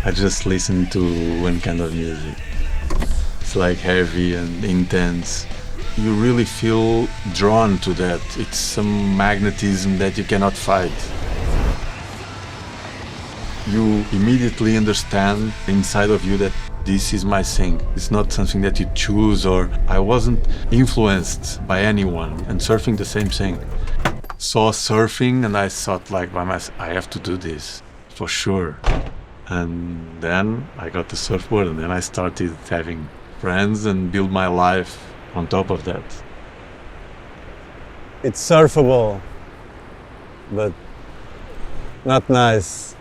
I just listen to one kind of music. It's like heavy and intense. You really feel drawn to that. It's some magnetism that you cannot fight. You immediately understand inside of you that this is my thing. It's not something that you choose, or I wasn't influenced by anyone. And surfing the same thing. Saw surfing and I thought like by myself, I have to do this for sure. And then I got the surfboard and then I started having friends and build my life on top of that. It's surfable, but not nice.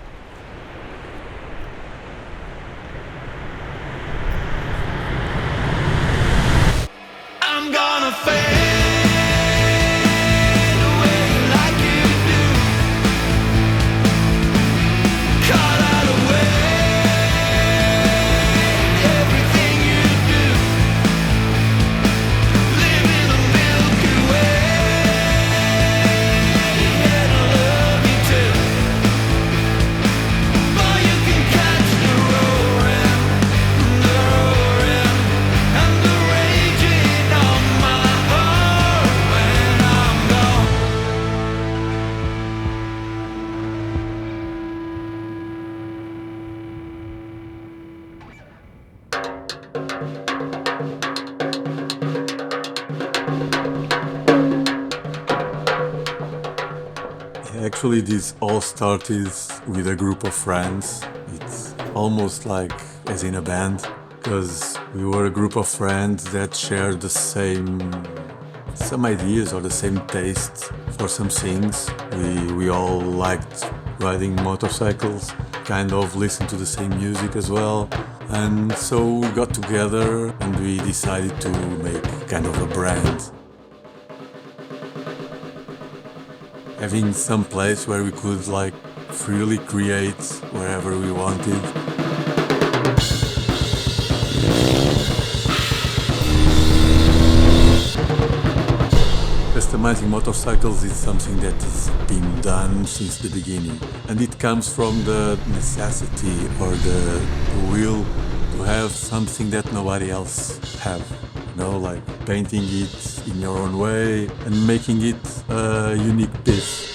Actually, this all started with a group of friends. It's almost like as in a band, because we were a group of friends that shared the some ideas or the same taste for some things. We all liked riding motorcycles, kind of listened to the same music as well. And so we got together and we decided to make kind of a brand. Having some place where we could like freely create wherever we wanted. Customizing motorcycles is something that has been done since the beginning, and it comes from the necessity or the will to have something that nobody else have. You know, like painting it in your own way and making it a unique piece.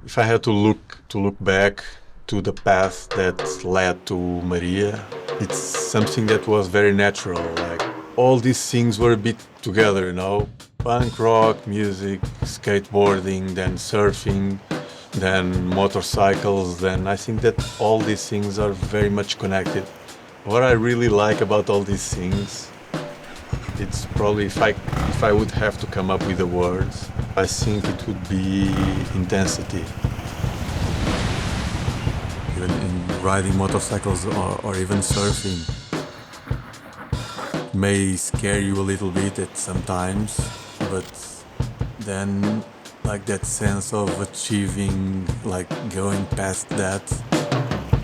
If I had to look back to the path that led to Maria, it's something that was very natural. Like all these things were a bit together, you know, punk rock, music, skateboarding, then surfing, then motorcycles. Then I think that all these things are very much connected. What I really like about all these things, it's probably if I would have to come up with the words, I think it would be intensity. Even in riding motorcycles or even surfing, it may scare you a little bit at some times, but then like that sense of achieving, like going past that,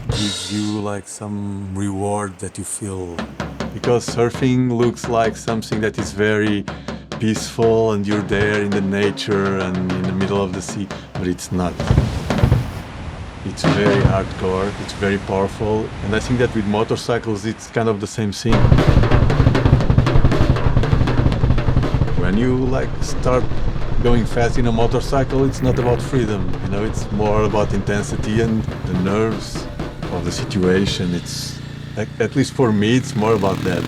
gives you like some reward that you feel. Because surfing looks like something that is very peaceful and you're there in the nature and in the middle of the sea, but it's not. It's very hardcore, it's very powerful, and I think that with motorcycles it's kind of the same thing. When you like start going fast in a motorcycle, it's not about freedom, you know, it's more about intensity and the nerves of the situation. It's at least for me, it's more about that.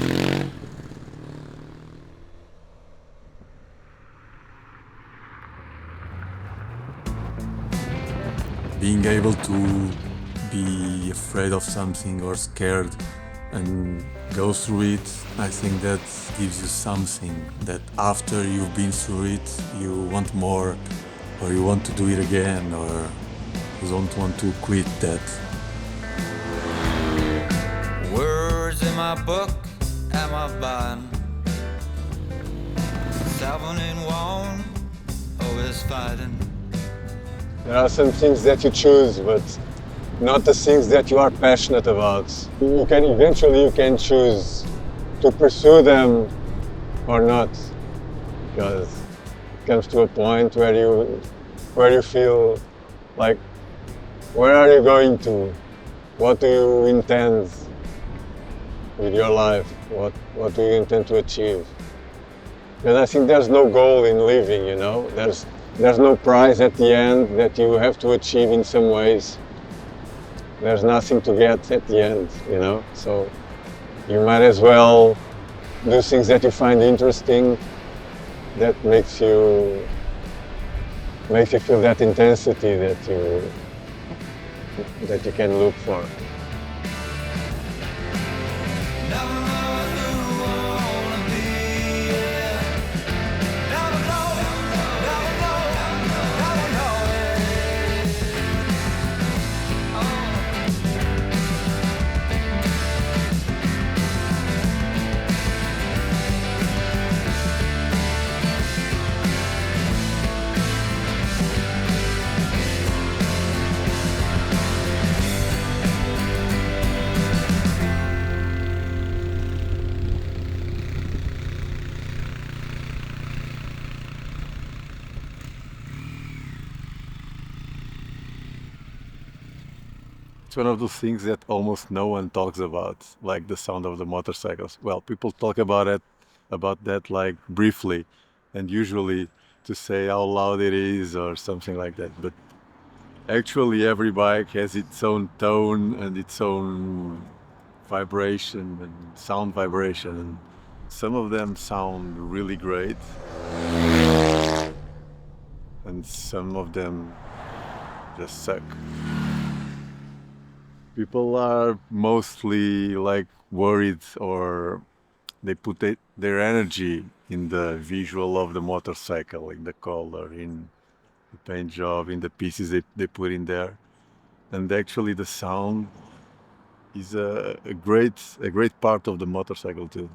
Being able to be afraid of something or scared and go through it, I think that gives you something that after you've been through it, you want more, or you want to do it again, or you don't want to quit that. Words in my book, am I buying? 7 in 1, always fighting. There are some things that you choose, but not the things that you are passionate about. You can choose to pursue them or not, because it comes to a point where you feel like Where are you going to? What do you intend with your life? What do you intend to achieve? And I think there's no goal in living, you know. There's no prize at the end that you have to achieve in some ways. There's nothing to get at the end, you know. So you might as well do things that you find interesting, that makes you feel that intensity that you can look for. Never know who I wanna be. Never know, never know, never know it. It's one of those things that almost no one talks about, like the sound of the motorcycles. Well, people talk about that like briefly, and usually to say how loud it is or something like that. But actually, every bike has its own tone and its own vibration and sound vibration. And some of them sound really great, and some of them just suck. People are mostly like worried, or they put their energy in the visual of the motorcycle, in the color, in the paint job, in the pieces they put in there. And actually the sound is a great part of the motorcycle too.